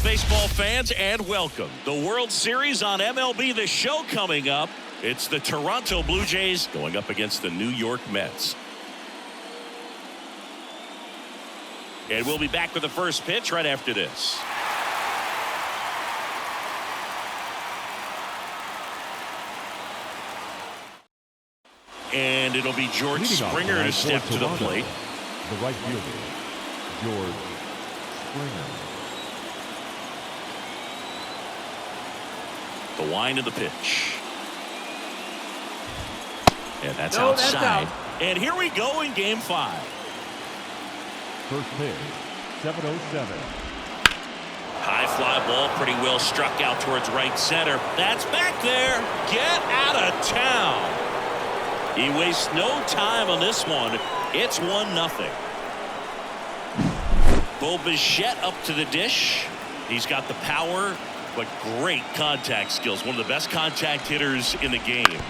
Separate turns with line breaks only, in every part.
baseball fans, and welcome. The World Series on MLB The Show coming up. It's the Toronto Blue Jays going up against the New York Mets. And we'll be back with the first pitch right after this. And it'll be George Springer to step to the plate.
The right fielder, George Springer.
The wind of the pitch. And that's outside. And here we go in game 5.
First pitch, 7:07.
High fly ball, pretty well struck out towards right center. That's back there. Get out of town. He wastes no time on this one. It's 1-0. Bo Bichette up to the dish. He's got the power, but great contact skills. One of the best contact hitters in the game.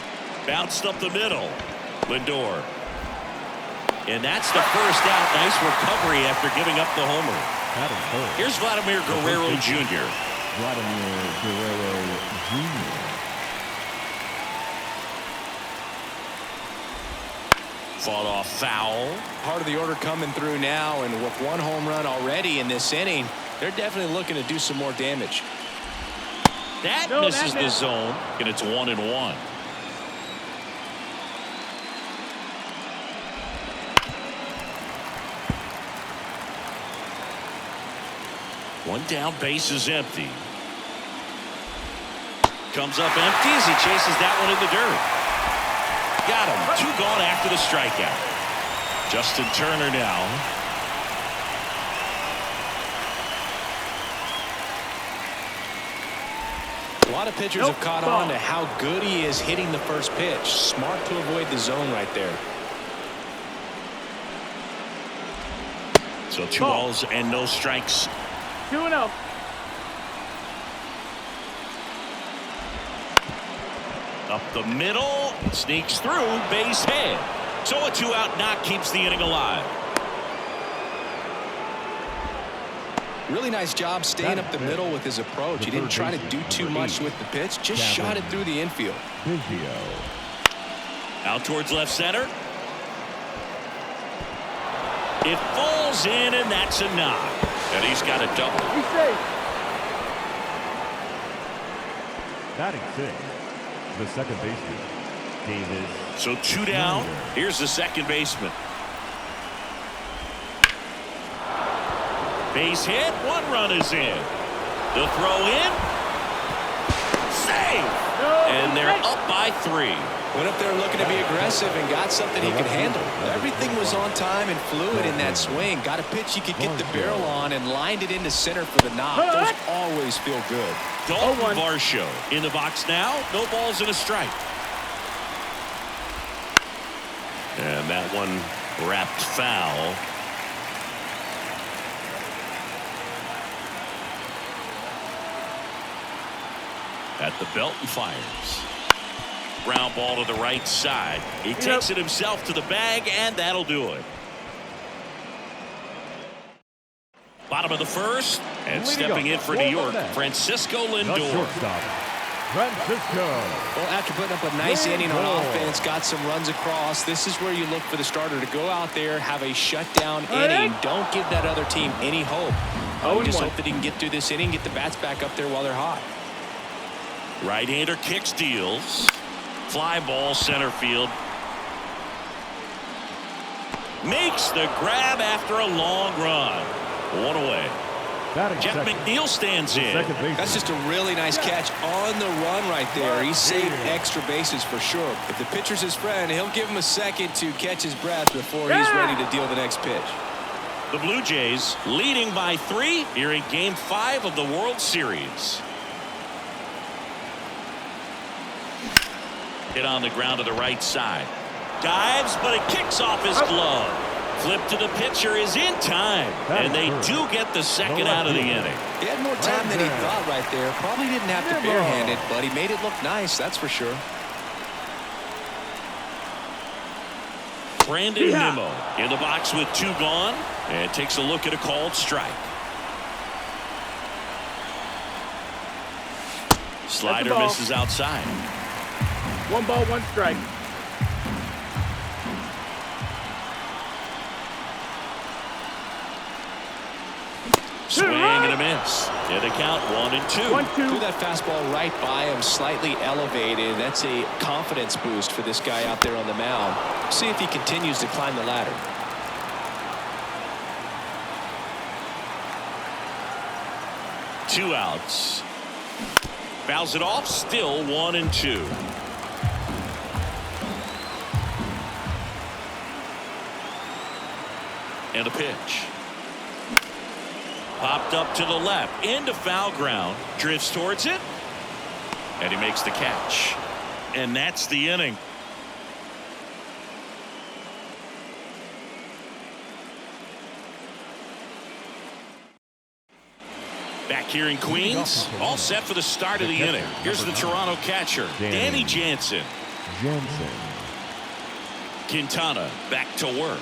Bounced up the middle. Lindor. And that's the first out. Nice recovery after giving up the homer. Here's Vladimir Guerrero Jr.
Vladimir Guerrero Jr.
Fought off foul.
Part of the order coming through now, and with 1 home run already in this inning, they're definitely looking to do some more damage.
That misses the zone, and it's 1-1. One down, base is empty. Comes up empty as he chases that one in the dirt. Got him. 2 gone after the strikeout. Justin Turner now.
A lot of pitchers have caught on to how good he is hitting the first pitch. Smart to avoid the zone right there.
So 2 balls and no strikes.
2-0.
Up the middle, sneaks through, base hit. So a 2-out knock keeps the inning alive.
Really nice job staying up the middle with his approach. He didn't try to do too much with the pitch, just shot it through the infield.
Out towards left center. It falls in, and that's a knock. And he's got a double.
He's safe.
Batting 6. The second baseman, Davis.
So 2 down. Here's the second baseman. Base hit. 1 run is in. The throw in. Save. And they're up by 3.
Went up there looking to be aggressive and got something he could handle. Everything was on time and fluid in that swing. Got a pitch he could get the barrel on and lined it into center for the knock. Those always feel good.
Dalton Varsho in the box now. No balls and a strike. And that one wrapped foul. At the belt and fires. Ground ball to the right side. He takes it himself to the bag, and that'll do it. Bottom of the first, and stepping in for New York, Francisco Lindor.
Francisco.
Well, after putting up a nice inning on offense, got some runs across, this is where you look for the starter to go out there, have a shutdown inning. Don't give that other team any hope. Just hope that he can get through this inning, get the bats back up there while they're hot.
Right-hander kicks, deals. Fly ball center field. Makes the grab after a long run. 1 away. Jeff McNeil stands in.
That's just a really nice catch on the run right there. He saved extra bases for sure. If the pitcher's his friend, he'll give him a second to catch his breath before he's ready to deal the next pitch.
The Blue Jays leading by 3 here in Game 5 of the World Series. Hit on the ground to the right side. Dives, but it kicks off his glove. Flip to the pitcher is in time. And they do get the second out of the inning.
He had more time than he thought right there. Probably didn't have to barehand it, but he made it look nice, that's for sure.
Brandon Nimmo in the box with 2 gone. And takes a look at a called strike. Slider misses outside.
1 ball, 1 strike.
Swing and a miss. And a count 1-2.
1-2.
Threw that fastball right by him, slightly elevated. That's a confidence boost for this guy out there on the mound. See if he continues to climb the ladder.
Two outs. Fouls it off. Still 1-2. And a pitch. Popped up to the left, into foul ground, drifts towards it, and he makes the catch. And that's the inning. Back here in Queens, all set for the start of the inning. Here's the Toronto catcher, Danny Jansen. Quintana back to work.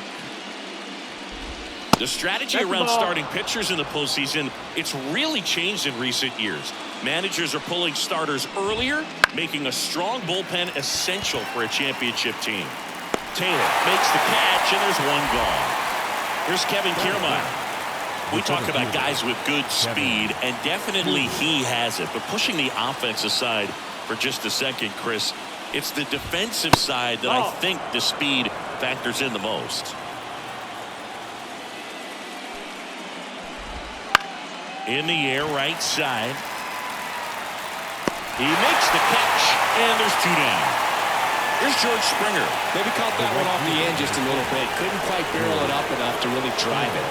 The strategy around starting pitchers in the postseason, it's really changed in recent years. Managers are pulling starters earlier, making a strong bullpen essential for a championship team. Taylor makes the catch, and there's one gone. Here's Kevin Kiermaier. We talk about guys with good speed, and definitely he has it. But pushing the offense aside for just a second, Chris, it's the defensive side that I think the speed factors in the most. In the air, right side. He makes the catch, and there's two down. Here's George Springer.
Maybe caught that one off the end just a little bit. Couldn't quite barrel it up enough to really drive it.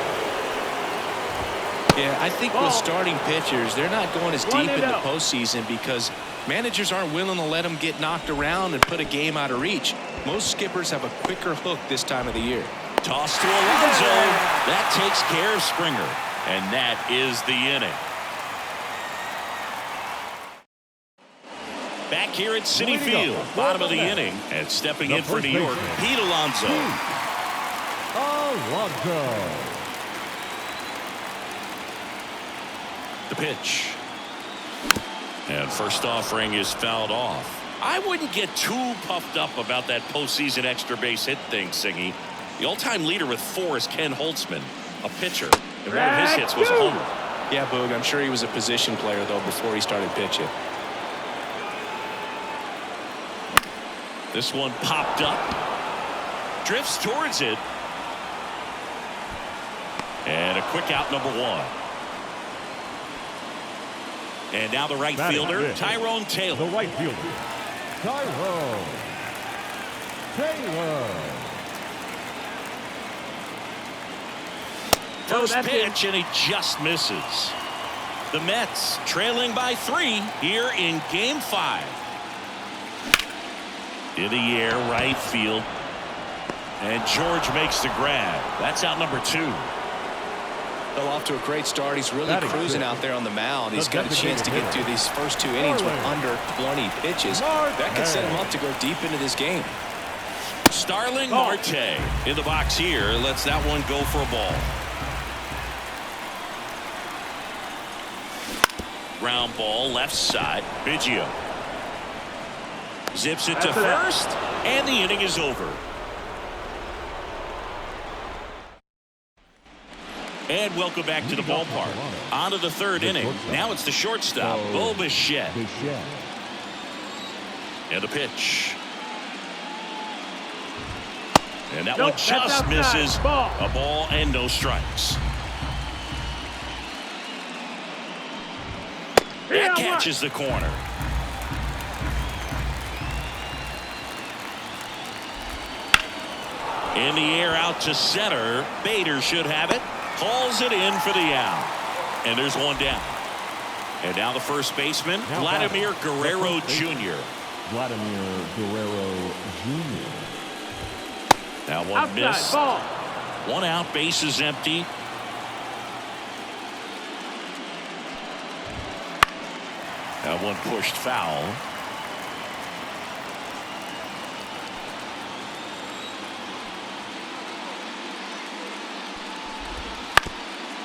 Yeah, I think with starting pitchers, they're not going as deep in the postseason because managers aren't willing to let them get knocked around and put a game out of reach. Most skippers have a quicker hook this time of the year.
Toss to Alonso. That takes care of Springer. And that is the inning. Back here at Citi Field, bottom of the inning, and stepping in for New York, Pete Alonso. The pitch. And first offering is fouled off. I wouldn't get too puffed up about that postseason extra base hit thing, Singy. The all-time leader with 4 is Ken Holtzman, a pitcher. And one of his hits was a homer.
Yeah, Boog, I'm sure he was a position player, though, before he started pitching.
This one popped up. Drifts towards it. And a quick out, number 1. And now the right fielder, Tyrone Taylor.
The right fielder, Tyrone Taylor.
First pitch, and he just misses. The Mets trailing by 3 here in Game 5. In the air, right field. And George makes the grab. That's out number 2.
Well, off to a great start. He's really cruising out there on the mound. He's got a chance to get through these first 2 innings with under 20 pitches. That could set him up to go deep into this game.
Starling Marte in the box here. Lets that one go for a ball. Ground ball, left side. Biggio zips it to first, and the inning is over. And welcome back to the ballpark. On to the 3rd inning. Now it's the shortstop, Bo Bichette. And the pitch. And that one just misses. A ball and no strikes. That catches the corner. In the air out to center. Bader should have it. Hauls it in for the out. And there's one down. And now the first baseman, Vladimir Guerrero Jr. Now one missed. One out, bases empty. That one pushed foul.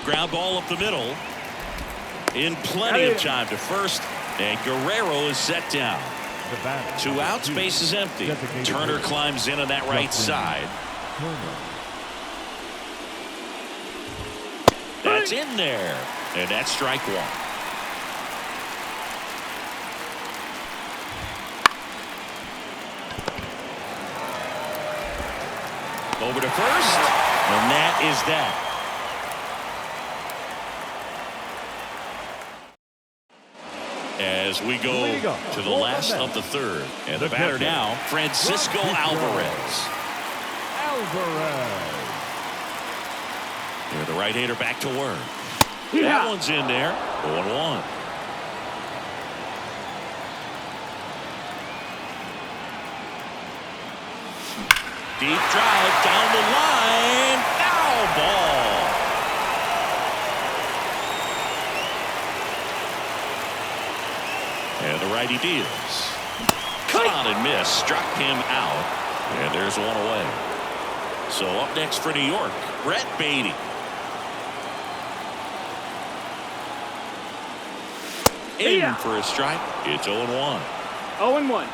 Ground ball up the middle. In plenty of time to first. And Guerrero is set down.
The batter.
2 outs, base is empty.
Designated
Turner
hitter.
climbs in on that right
Justin
side.
Turner.
That's in there. And that's strike 1. Over to first. And that is that. As we go to the last of the 3rd. And the batter now, Francisco Alvarez.
Alvarez.
Here, the right-hander back to work.
Yeah.
That one's in there. 0-1. Deep drive down the line. Foul ball. And the righty deals. Caught and missed. Struck him out. And there's one away. So up next for New York, Brett Beatty. In for a strike. It's 0-1.
0-1.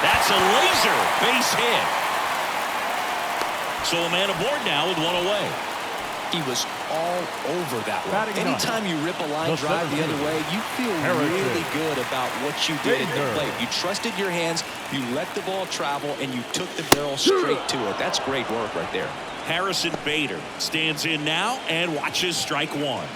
That's a laser base hit. So a man aboard now with one away.
He was all over that one.
Batting
Anytime you rip a line
The
drive the other way, you feel really good about what you did at the plate. You trusted your hands, you let the ball travel, and you took the barrel straight to it. That's great work right there.
Harrison Bader stands in now and watches strike 1.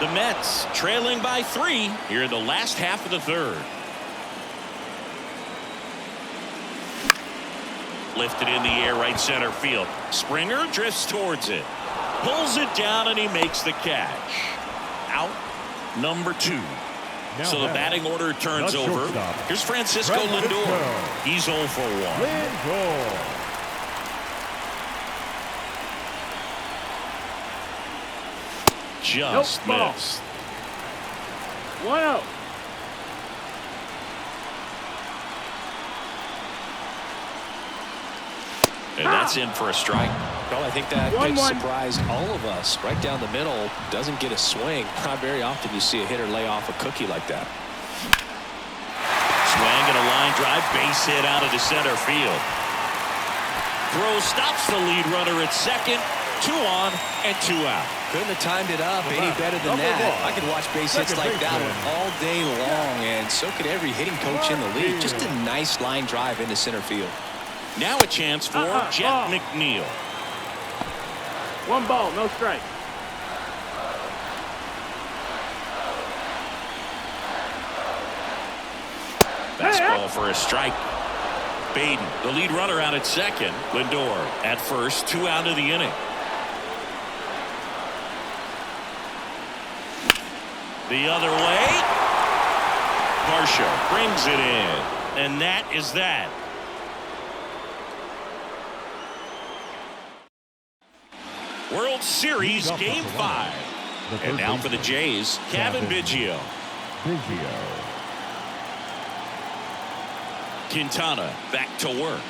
The Mets trailing by 3 here in the last half of the 3rd. Lifted in the air, right center field. Springer drifts towards it. Pulls it down, and he makes the catch. Out number 2.
Now
So the batting order turns over.
shortstop,
Here's Francisco
Francisco.
Lindor. He's 0 for 1.
Lindor.
Just
Nope,
missed.
1-0.
And that's in for a strike.
Well, I think that
1-1.
big surprised all of us. Right down the middle, doesn't get a swing. Not very often you see a hitter lay off a cookie like that.
Swing and a line drive, base hit out of the center field. Throw stops the lead runner at second. 2 on and 2 out.
Couldn't have timed it up any better than that. I could watch base hits like that one all day long, and so could every hitting coach in the league. Just a nice line drive into center field.
Now a chance for Jeff McNeil.
1 ball, no strike.
Fastball for a strike. Baden, the lead runner, out at second. Lindor at first. 2 out of the inning. The other way. Varsho brings it in. And that is that. World Series Game 5. And now for the Jays, Kevin Biggio. Quintana back to work.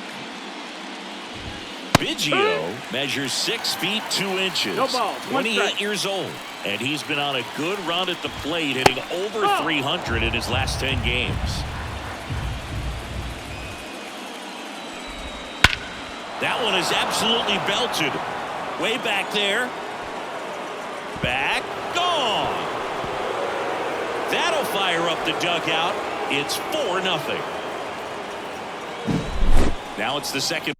Biggio measures 6 feet 2 inches.
No ball,
28 years old. And he's been on a good run at the plate, hitting over 300 in his last 10 games. That one is absolutely belted. Way back there. Back. Gone. That'll fire up the dugout. It's 4-0. Now it's the second.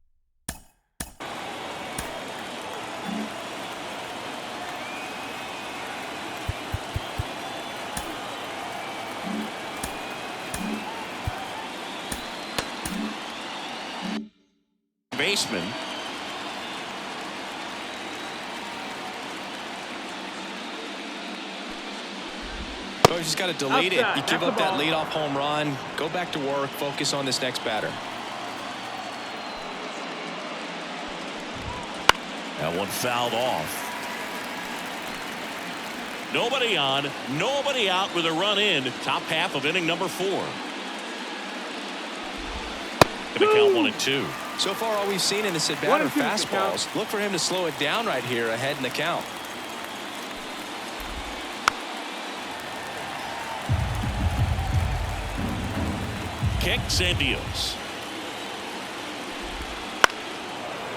Baseman.
So you just got to delete it.
Outside,
You give
that's
up
the
that
ball.
leadoff home run, go back to work, focus on this next batter.
That one fouled off. Nobody on, nobody out with a run in. Top half of inning number 4. Gonna count 1-2.
So far, all we've seen in this at bat are
1-2 is the count.
fastballs. Look for him to slow it down right here ahead in the count.
Kicks and deals.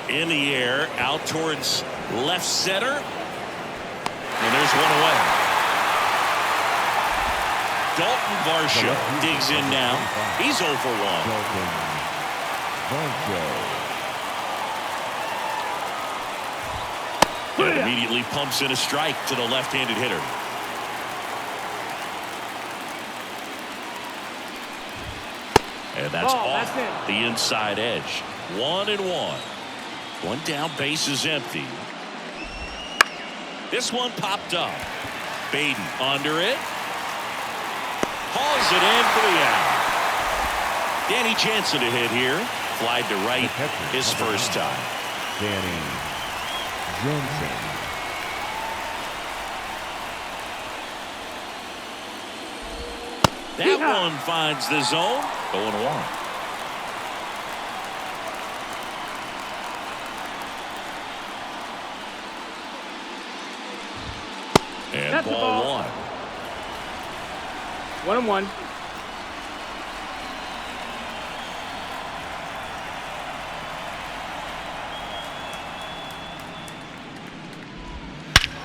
In the air, out towards left center. And there's one away. Dalton Varsho digs in now. He's 0 for 1. And immediately pumps in a strike to the left-handed hitter. And that's off the inside edge. 1-1. One down, base is empty. This one popped up. Baden under it. Hauls it in for the out. Danny Jansen to hit here. Flied to right his first time.
Danny Jansen.
That one finds the zone. 0-1. And
That's
ball 1.
1-1.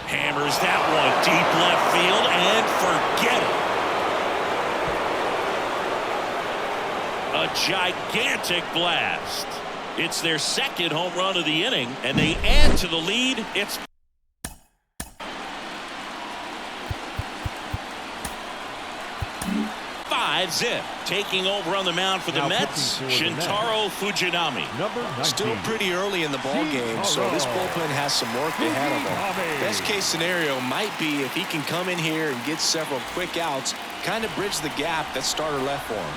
Hammers that one deep left field and forget it. A gigantic blast. It's their second home run of the inning, and they add to the lead. It's 5-zip. Taking over on the mound for the Mets, Shintaro Fujinami.
Number 19.
Still pretty early in the ball game, so this bullpen has some work ahead of him. Best case scenario might be if he can come in here and get several quick outs, kind of bridge the gap that starter left for him.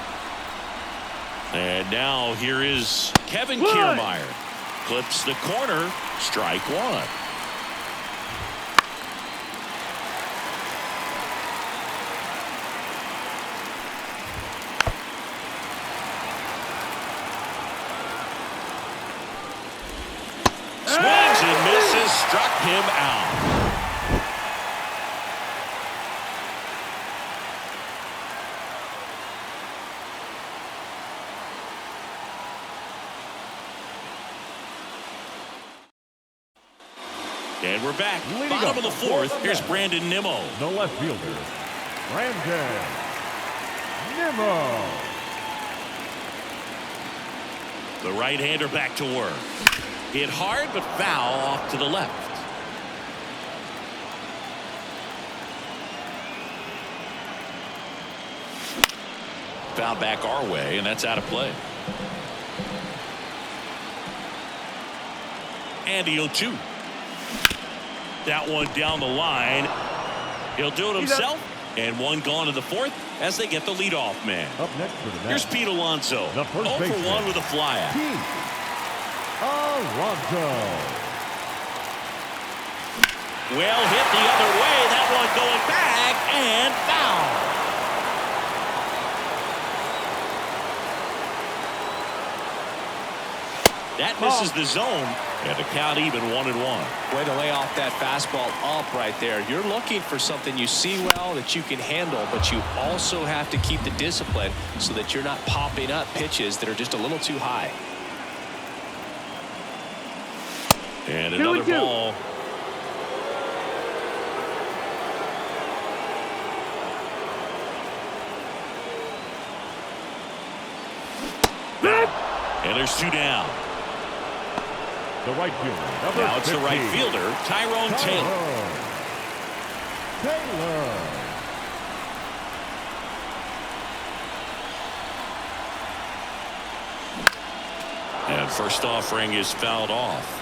And now here is Kevin Kiermaier. Clips the corner. Strike 1. Swings and misses. Struck him out. And we're back. Bottom of the fourth. Here's Brandon Nimmo.
The left fielder, Brandon Nimmo.
The right-hander back to work. Hit hard but foul off to the left. Foul back our way, and that's out of play. And the 0-2. That one down the line. He'll do it himself. And one gone in the fourth as they get the leadoff man.
Up next for the
Here's
Mets,
Pete Alonso.
the
0
first
for
baseman,
1 with a flyout.
Pete Alonso.
Well hit the other way. That one going back and foul. That misses the zone, and the count even 1-1.
Way to lay off that fastball up right there. You're looking for something you see well that you can handle, but you also have to keep the discipline so that you're not popping up pitches that are just a little too high.
And another ball. And there's 2 down.
The right fielder.
Now it's
50.
the right fielder, Tyrone Taylor.
Taylor.
And first offering is fouled off.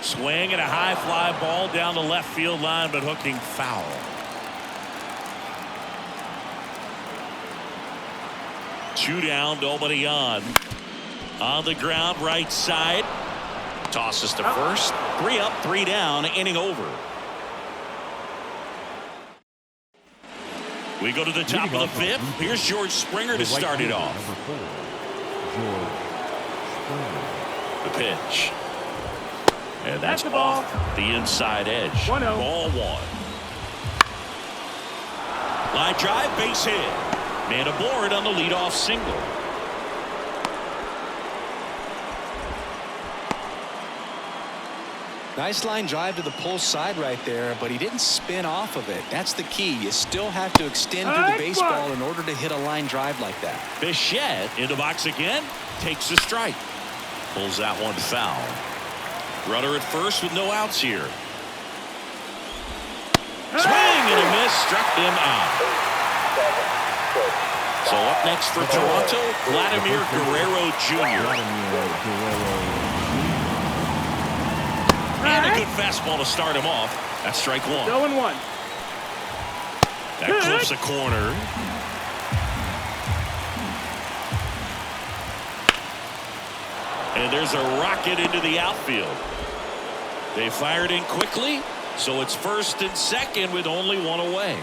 Swing and a high fly ball down the left field line, but hooking foul. Two down, nobody on. On the ground, right side. Tosses to first. 3 up, 3 down, inning over. We go to the top of the fifth. Here's George Springer to start it off.
Number 4, George Springer.
The pitch. And that's
the ball.
off the inside edge.
1-0.
Ball 1. Line drive, base hit. Man aboard on the leadoff single.
Nice line drive to the pull side right there, but he didn't spin off of it. That's the key. You still have to extend through the baseball in order to hit a line drive like that.
Bichette in the box again. Takes a strike. Pulls that one foul. Runner at first with no outs here. Swing and a miss. Struck him out. So up next for Toronto, Vladimir Guerrero Jr. And a good fastball to start him off. That's strike 1.
0-1.
That clips a corner. And there's a rocket into the outfield. They fired in quickly, so it's first and second with only one away.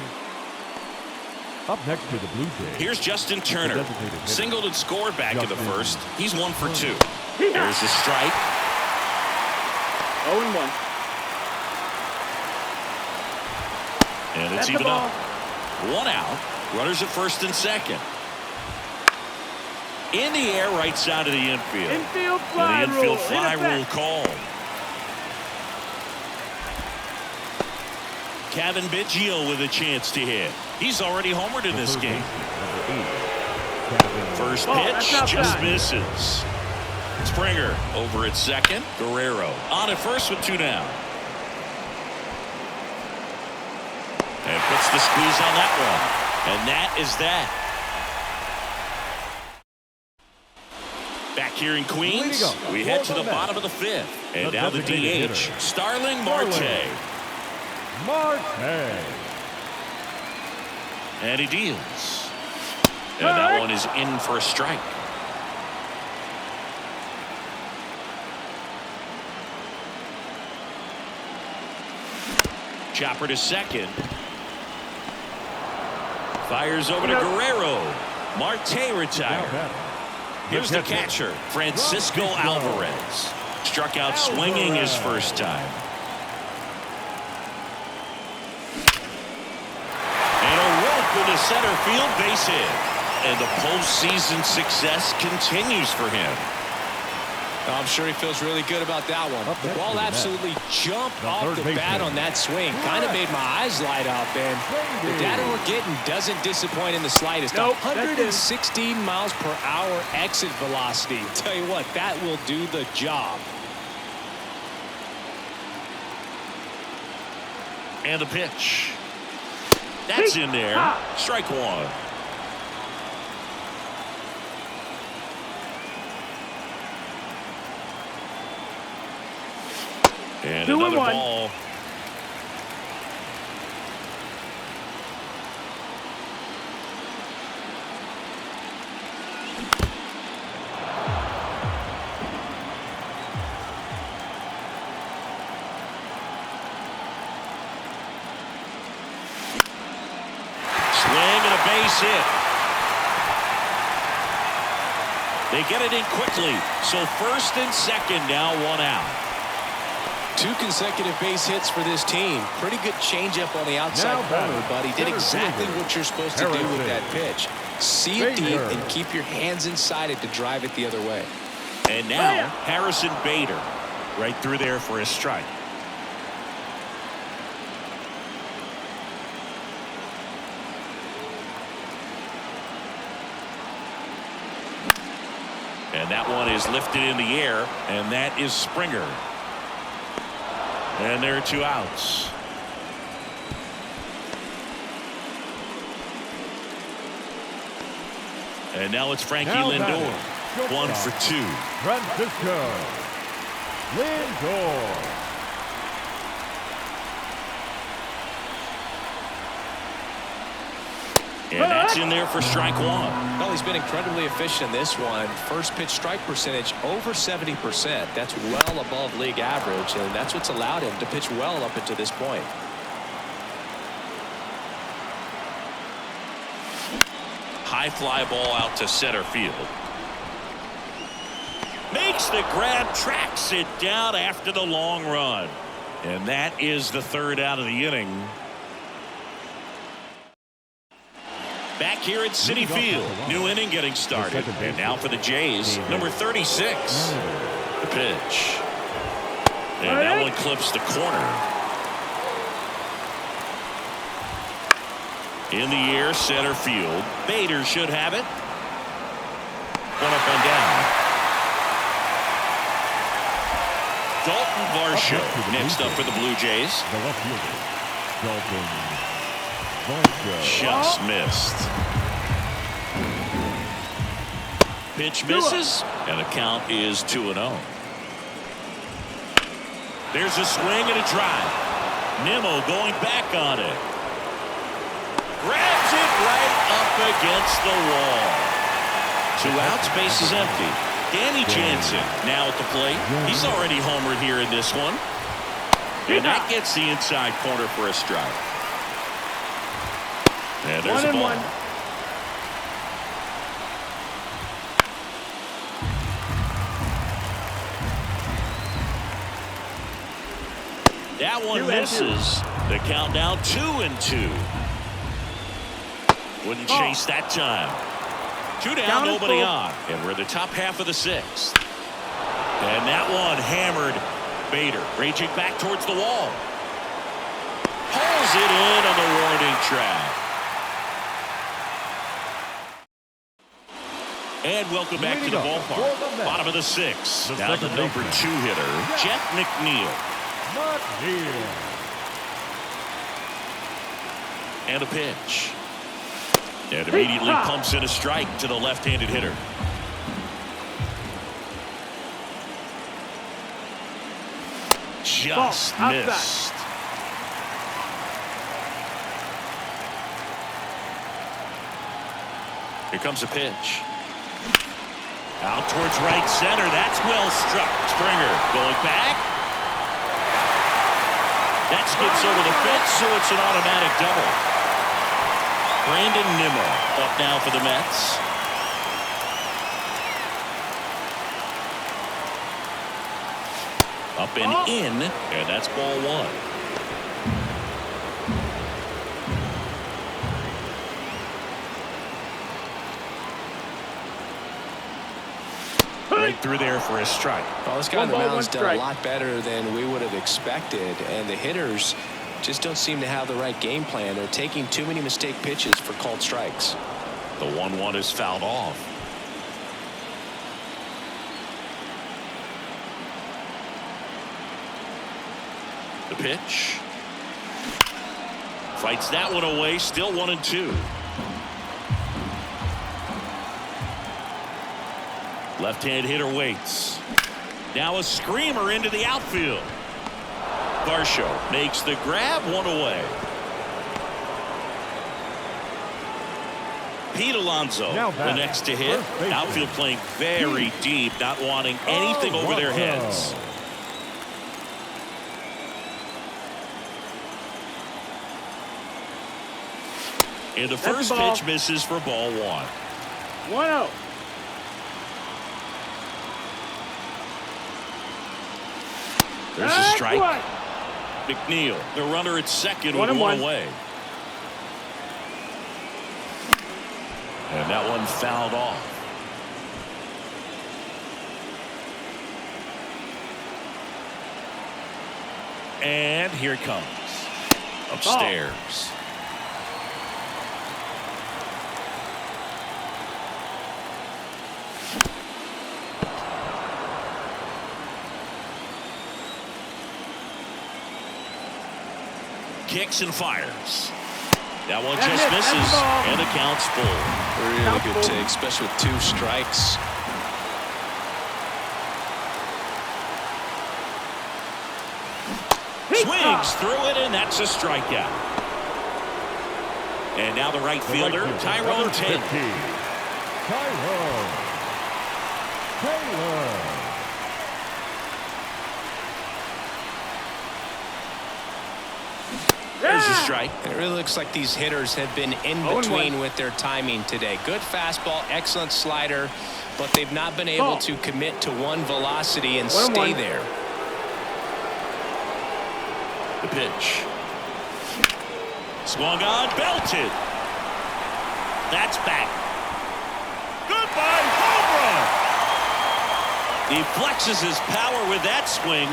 Up next to the Blue Jays.
Here's Justin Turner. Singled and scored back in the first. He's 1 for 2.
Yeah.
There's the strike.
0-1.
And it's
That's the
even
ball.
up. 1 out. Runners at first and second. In the air, right side of the infield.
Infield fly
And the infield
rule.
fly
In
rule
effect.
called. Kevin Biggio with a chance to hit. He's already homered in this game. First
Ball,
pitch
that's
just
outside.
misses. Springer over at second. Guerrero on at first with 2 down. And puts the squeeze on that one. And that is that. Back here in Queens, we head to the bottom of the 5th. And now the DH, Starling Marte.
Marte.
And he deals. And that one is in for a strike. Chopper to second. Fires over to Guerrero. Marte retired. Here's the catcher, Francisco Alvarez. Struck out swinging his first time. And a rope into center field, base hit. And the postseason success continues for him.
I'm sure he feels really good about that one. The ball absolutely jumped off the bat on that swing. Kind of made my eyes light up, and the data we're getting doesn't disappoint in the slightest.
Nope,
116 miles per hour exit velocity. Tell you what, that will do the job.
And the pitch. That's in there. Strike 1. And another ball. Swing and a base hit. They get it in quickly. So first and second now, 1 out.
2 consecutive base hits for this team. Pretty good changeup on the outside corner, but he did exactly what you're supposed to do with that pitch. See it deep and keep your hands inside it to drive it the other way.
And now Harrison Bader right through there for a strike. And that one is lifted in the air, and that is Springer. And there are 2 outs. And now it's Frankie Lindor. 1 for 2.
Francisco Lindor.
And that's in there for strike 1.
Well, he's been incredibly efficient in this one. First pitch strike percentage over 70%. That's well above league average, and that's what's allowed him to pitch well up until this point.
high fly ball out to center field. Makes the grab, tracks it down after the long run. And that is the third out of the inning. Back here at Citi Field, new inning getting started. And now for the Jays, number 36. The pitch. And that one clips the corner. In the air, center field. Bader should have it. One up and down. Dalton Varsho next up for the Blue Jays.
The left fielder, Dalton Varsho.
Just missed. Pitch misses, and the count is 2-0. There's a swing and a drive. Nimmo going back on it. Grabs it right up against the wall. 2 outs, base is empty. Danny Jansen now at the plate. He's already homered here in this one. And that gets the inside corner for a strike. And there's a ball. That one misses. The count now 2-2. Wouldn't chase that time. 2 down, nobody on. And we're in the top half of the 6th. And that one hammered. Bader raging back towards the wall. Pulls it in on the warning track. And welcome back to the ballpark. Bottom of the 6th. Now the number 2 hitter, Jeff McNeil. And a pitch. And immediately pumps in a strike to the left-handed hitter. Just missed. Here comes a pitch. Out towards right center. That's well struck. Springer going back. That skips over the fence, so it's an automatic double. Brandon Nimmo up now for the Mets. Up and in, and that's ball 1. Right through there for a strike.
Well, this guy on the mound's done a lot better than we would have expected, and the hitters just don't seem to have the right game plan. They're taking too many mistake pitches for called strikes.
The 1-1 is fouled off. The pitch. Fights that one away. Still 1-2. Left-hand hitter waits. Now a screamer into the outfield. Varsho makes the grab, 1 away. Pete Alonso, the next to hit. Outfield playing very deep, not wanting anything over their heads. And the first pitch misses for ball 1.
1-0.
There's a strike. McNeil, the runner at second, with 1 away. And that one fouled off. And here it comes. Upstairs. Kicks and fires. That one just misses, and the count's full.
Really good take, especially with 2 strikes.
Swings through it, and that's a strikeout. And now the right fielder, Tyrone Taylor. There's a strike.
It really looks like these hitters have been in
0-1.
between with their timing today. Good fastball, excellent slider, but they've not been able to commit to one velocity and
1-1.
stay there.
The pitch. Swung on, belted. That's back. Goodbye, home run. He flexes his power with that swing,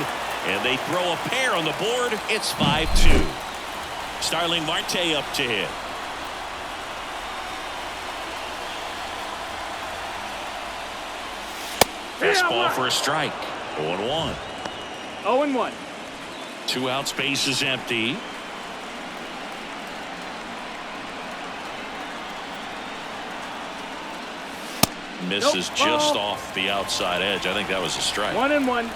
and they throw a pair on the board. It's 5-2. Starling Marte up to hit. Fastball for a strike. 0-1.
0-1.
2 outs, base is empty. Misses just off the outside edge. I think that was a strike.
1-1.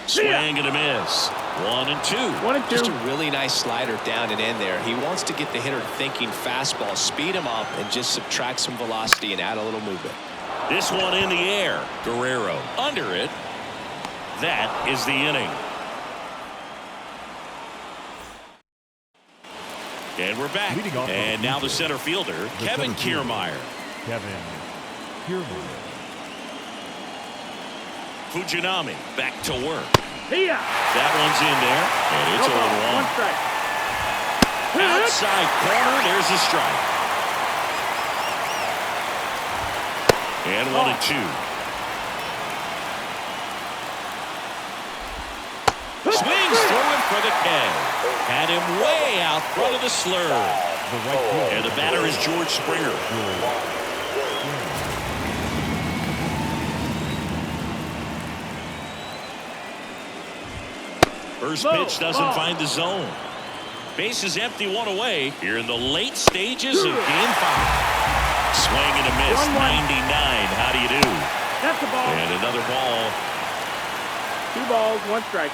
Swing and a miss. 1-2.
1-2.
Just a really nice slider down and in there. He wants to get the hitter thinking fastball, speed him up, and just subtract some velocity and add a little movement.
This one in the air. Guerrero under it. That is the inning. And we're back. And now the center fielder, Kevin Kiermaier.
Kevin Kiermaier.
Fujinami back to work.
Here.
That one's in there. And it's 0-1.
1 strike.
Outside corner. There's a strike. And 1-2. Swings through him for the K. Had him way out front of the slur. And the batter is George Springer. First pitch doesn't find the zone. Base is empty, 1 away here in the late stages of Game 5. Swing and a miss. 99. How do you do?
That's the ball.
And another ball.
2 balls, 1 strike.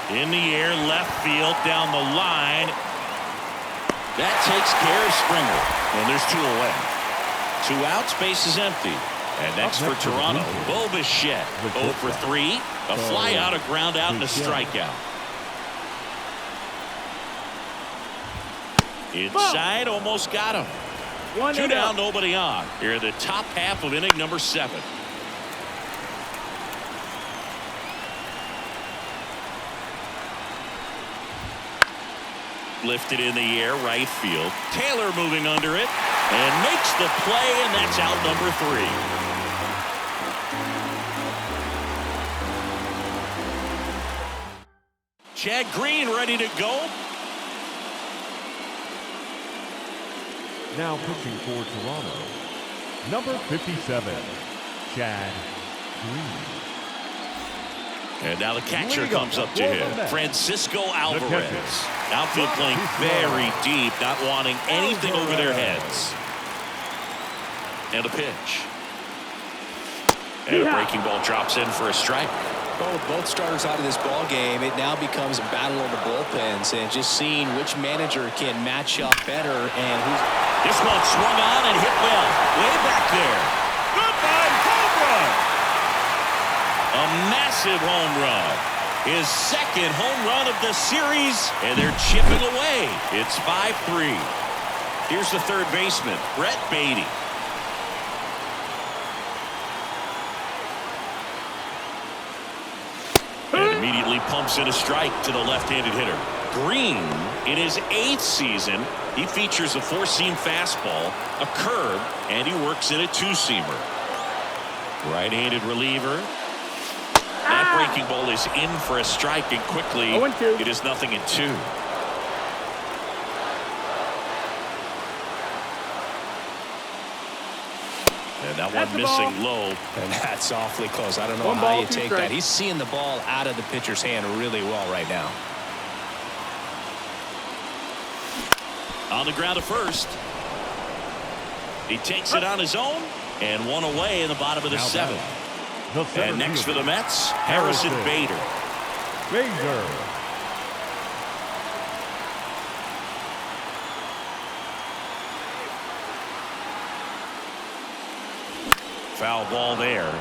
In the air, left field, down the line. That takes care of Springer. And there's 2 away. 2 outs, base is empty. And next for Toronto, Bo Bichette. 0 for 3. A fly out, a ground out, and a strikeout. Inside, almost got him. 2 down, nobody on. Here in the top half of inning number 7. Lifted in the air, right field. Taylor moving under it and makes the play, and that's out number 3. Chad Green ready to go.
Now pitching for Toronto, number 57, Chad Green.
And now the catcher comes up to him, Francisco Alvarez. Outfield playing very deep, not wanting anything over their heads. And a pitch. And a breaking ball drops in for a strike.
Well, with both starters out of this ball game, it now becomes a battle of the bullpens and just seeing which manager can match up better and who's.
This one swung on and hit well. Way back there. Goodbye, home run. A massive home run. His second home run of the series, and they're chipping away. It's 5-3. Here's the third baseman, Brett Beatty. And immediately pumps in a strike to the left-handed hitter. Green, in his 8th season, he features a 4-seam fastball, a curve, and he works in a 2-seamer. Right-handed reliever. That breaking ball is in for a strike, and quickly
0-2.
it is 0-2. And that one missing low.
And that's awfully close. I don't know how you take that. He's seeing the ball out of the pitcher's hand really well right now.
On the ground to first. He takes it on his own, and 1 away in the bottom of the 7th. And next for the Mets, Harrison Bader. Foul ball there.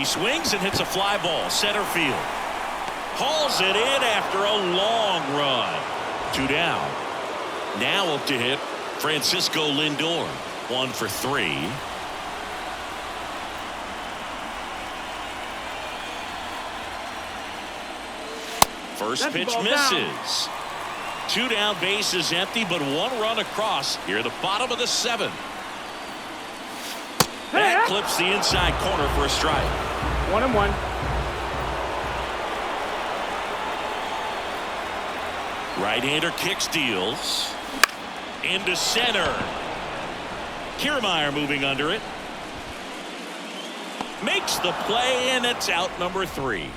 He swings and hits a fly ball center field. Hauls it in after a long run. 2 down. Now up to hit Francisco Lindor. 1 for 3. First pitch misses. 2 down, base is empty, but 1 run across here at the bottom of the 7th. That clips the inside corner for a strike.
1-1.
Right-hander kicks, deals into center. Kiermaier moving under it. Makes the play, and it's out number 3.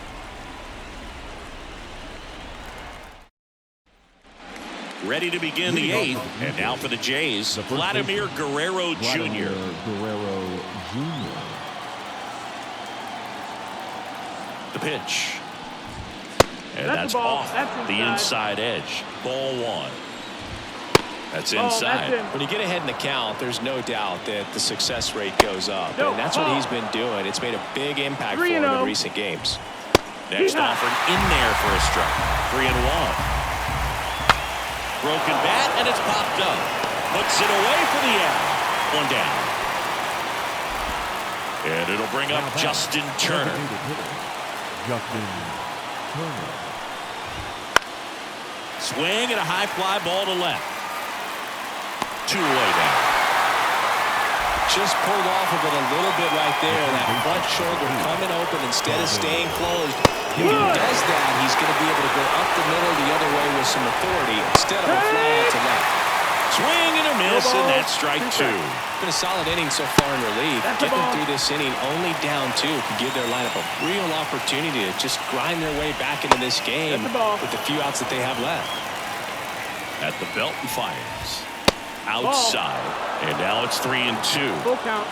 Ready to begin the 8th, and now for the Jays, Vladimir Guerrero Jr. The pitch. And that's off the inside edge. Ball 1. That's inside.
When you get ahead in the count, there's no doubt that the success rate goes up. And that's what he's been doing. It's made a big impact for him in recent games.
Next offering in there for a strike. 3-1. Broken bat, and it's popped up. Puts it away for the out. 1 down. And it'll bring up Justin Turner. Swing and a high fly ball to left. 2 away down.
Just pulled off of it a little bit right there. That front shoulder coming open instead of staying closed. If he does that, he's going to be able to go up the middle the other way with some authority instead of a fly out to left.
Swing and a miss, and that's strike 2.
Been a solid inning so far in relief. Getting through this inning only down 2 can give their lineup a real opportunity to just grind their way back into this game with the few outs that they have left.
At the belt and fires. Outside. And now it's 3-2.
Full count.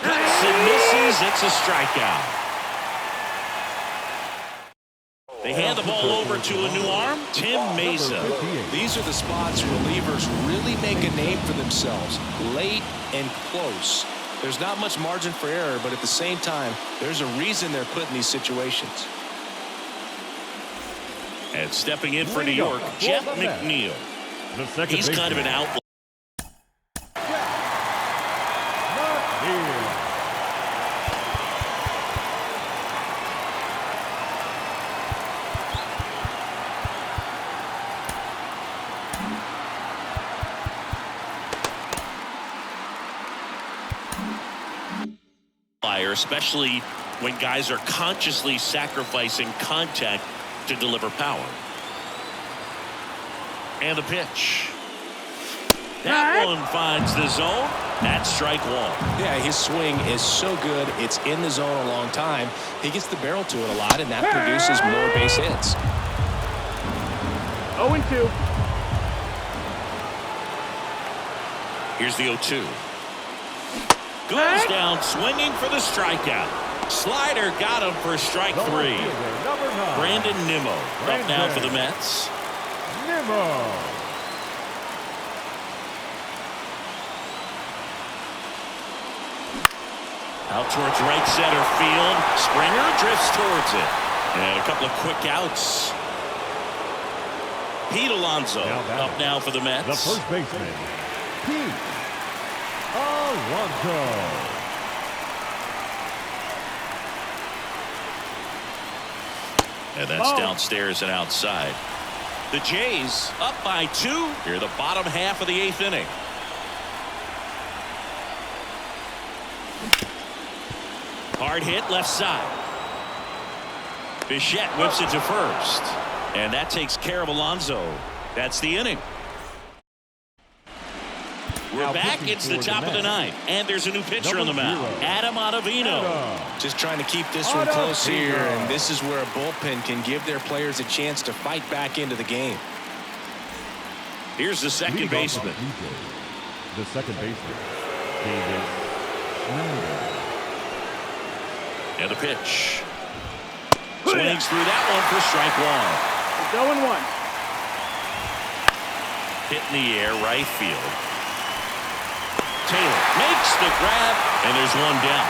Cuts and misses. It's a strikeout. They hand the ball over to a new arm, Tim Mesa.
These are the spots relievers really make a name for themselves. Late and close. There's not much margin for error, but at the same time, there's a reason they're put in these situations.
And stepping in for New York, Jeff McNeil. He's kind of an outlier. Especially when guys are consciously sacrificing contact to deliver power. And the pitch. That one finds the zone. That's strike 1.
Yeah, his swing is so good. It's in the zone a long time. He gets the barrel to it a lot, and that produces more base hits.
0-2.
Here's the 0-2. Goes down swinging for the strikeout. Slider got him for strike 3. Brandon Nimmo up now for the Mets. Out towards right center field. Springer drifts towards it. And a couple of quick outs. Pete Alonso up now for the Mets.
The first baseman, Pete Alonso.
And that's downstairs and outside. The Jays up by 2 here the bottom half of the 8th inning. Hard hit left side. Bichette whips it to first. And that takes care of Alonso. That's the inning. We're back. It's the top of the 9th. And there's a new pitcher on the mound. Adam Ottavino.
Just trying to keep this one close here. And this is where a bullpen can give their players a chance to fight back into the game.
Here's the second baseman.
The second baseman, David Schneider.
And the pitch. Swings through that one for strike 1.
It's 0-1.
Hit in the air, right field. Taylor makes the grab, and there's one down.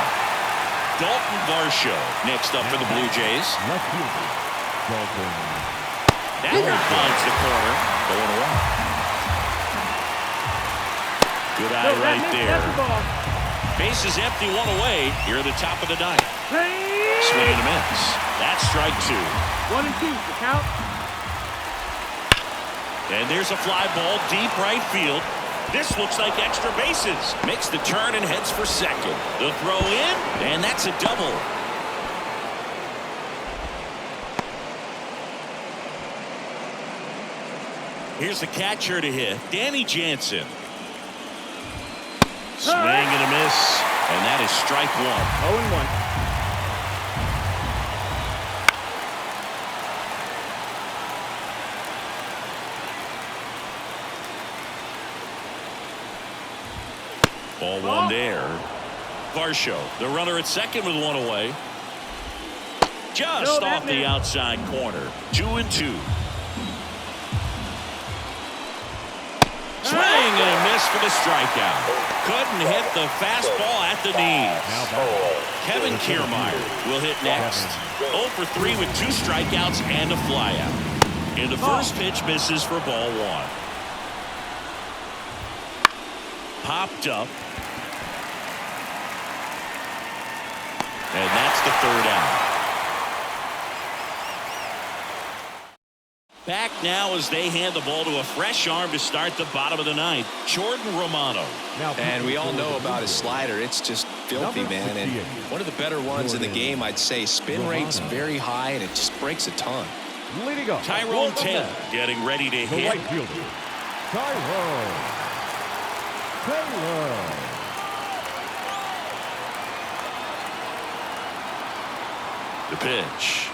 Dalton Varsho next up for the Blue Jays.
Left fielder, Dalton.
That one finds the corner, going away. Good eye right there. Base is empty, one away here at the top of the ninth. Swing and a miss. That's strike two.
1 and 2, the count.
And there's a fly ball deep right field. This looks like extra bases. Makes the turn and heads for second. The throw in, and that's a double. Here's the catcher to hit, Danny Jansen. Swing and a miss, and that is strike one.
0 and 1.
Ball one there. Varsho, the runner at second with one away. Just off the outside corner. 2 and 2. Swing and a miss for the strikeout. Couldn't hit the fastball at the knees. Kevin Kiermaier will hit next. 0 for 3 with 2 strikeouts and a flyout. And the first pitch misses for ball one. Popped up. And that's the third out. Back now as they hand the ball to a fresh arm to start the bottom of the ninth, Jordan Romano.
And we all know about his slider. It's just filthy, man. And one of the better ones in the game, I'd say. Spin rate's very high, and it just breaks a ton.
Leading up,
Tyrone Taylor getting ready to
the
hit.
right fielder, Tyrone Taylor.
The pitch.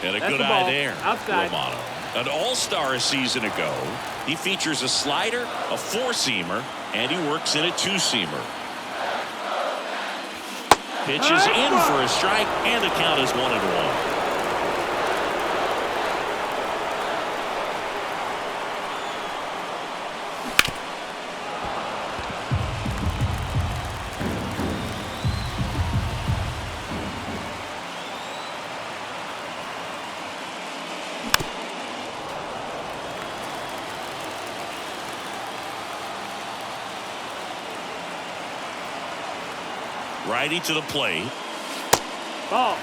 And a
That's
good
the
eye
ball.
there.
Outside.
Romano. An all-star a season ago. He features a slider, a four-seamer, and he works in a two-seamer. Pitch is in for a strike, and the count is 1-1. Righty to the plate.
Ball.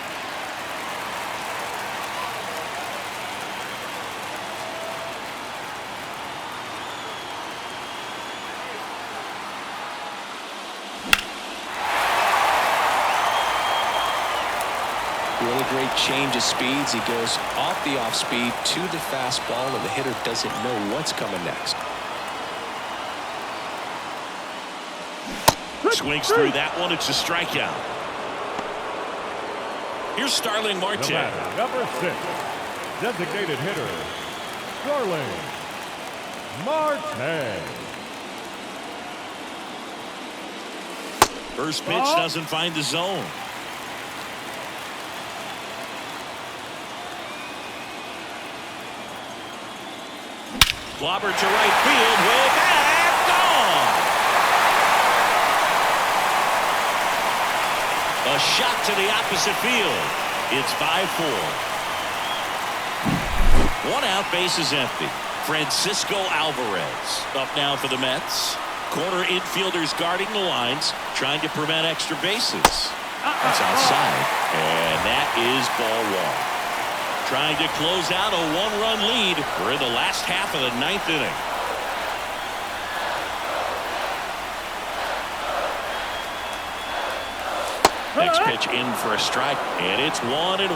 Really great change of speeds. He goes off the off speed to the fastball, and the hitter doesn't know what's coming next.
Swings through that one. It's a strikeout. Here's Starling Marte.
Number 6, designated hitter, Starling Marte.
First pitch doesn't find the zone. Clobbered to right field, way back, gone. A shot to the opposite field. It's 5-4. 1 out, base is empty. Francisco Alvarez up now for the Mets. Corner infielders guarding the lines, trying to prevent extra bases. That's outside, and that is ball one. Trying to close out a 1-run lead. We're in the last half of the 9th inning. Next pitch in for a strike, and it's 1-1.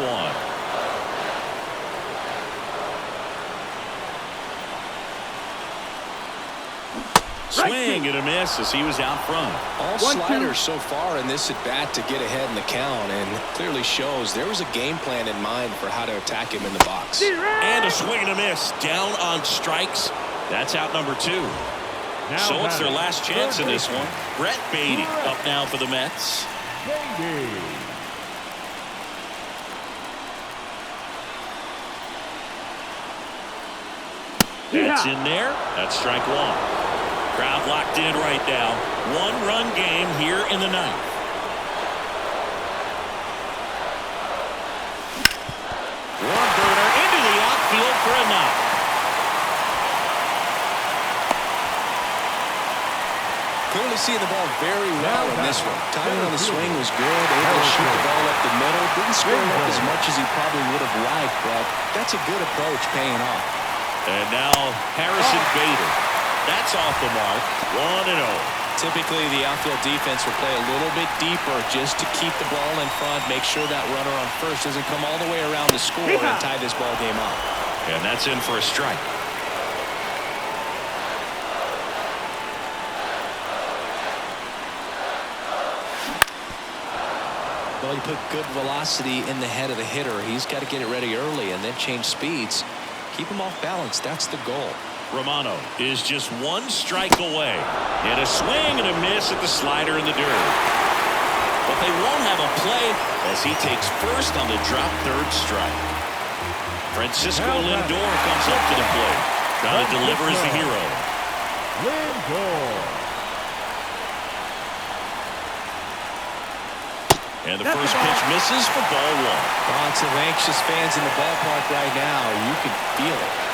Swing and a miss as he was out front.
All sliders so far in this at bat to get ahead in the count, and clearly shows there was a game plan in mind for how to attack him in the box.
And a swing and a miss down on strikes. That's out number 2. So it's their last chance in this one. Brett Beatty up now for the Mets. That's in there. That's strike 1. Crowd locked in right now. One-run game here in the ninth. Warm burner into the outfield for a knock.
Clearly seeing the ball very well in this one. Timing on the swing was good. Able to shoot the ball up the middle. Didn't score up as much as he probably would have liked, but that's a good approach paying off.
And now Harrison Bader. That's off the mark. 1-0.
Typically, the outfield defense will play a little bit deeper just to keep the ball in front, make sure that runner on first doesn't come all the way around to score and tie this ball game up.
And that's in for a strike.
Well, you put good velocity in the head of the hitter. He's got to get it ready early and then change speeds. Keep him off balance. That's the goal.
Romano is just one strike away. And a swing and a miss at the slider in the dirt. But they won't have a play as he takes first on the drop third strike. Francisco Lindor comes up to the plate. Trying to deliver as the hero.
Lindor.
And the first pitch misses for ball one.
Lots of anxious fans in the ballpark right now. You can feel it.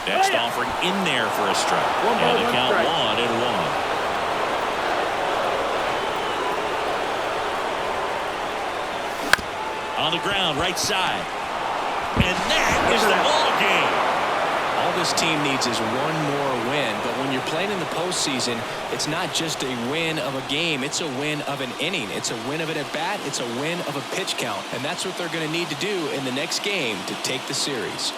Next offering in there for a strike. And the count 1-1. On the ground, right side. And that is the ball game.
All this team needs is one more win, but when you're playing in the postseason, it's not just a win of a game, it's a win of an inning. It's a win of an at-bat, it's a win of a pitch count, and that's what they're going to need to do in the next game to take the series.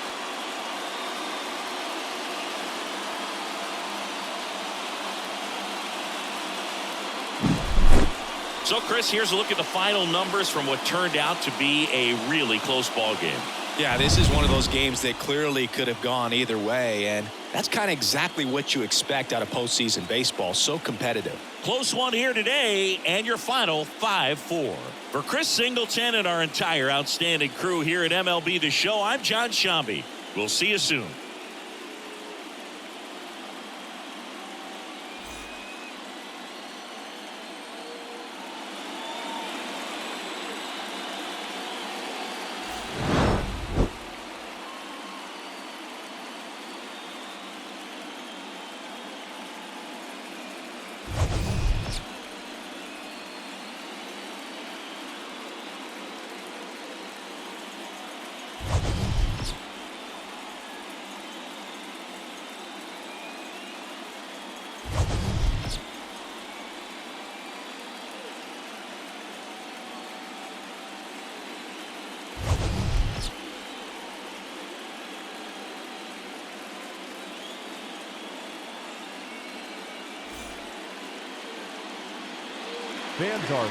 So, Chris, here's a look at the final numbers from what turned out to be a really close ball game.
Yeah, this is one of those games that clearly could have gone either way, and that's kind of exactly what you expect out of postseason baseball. So competitive.
Close one here today, and your final 5-4. For Chris Singleton and our entire outstanding crew here at MLB The Show, I'm John Shambi. We'll see you soon.
Fans are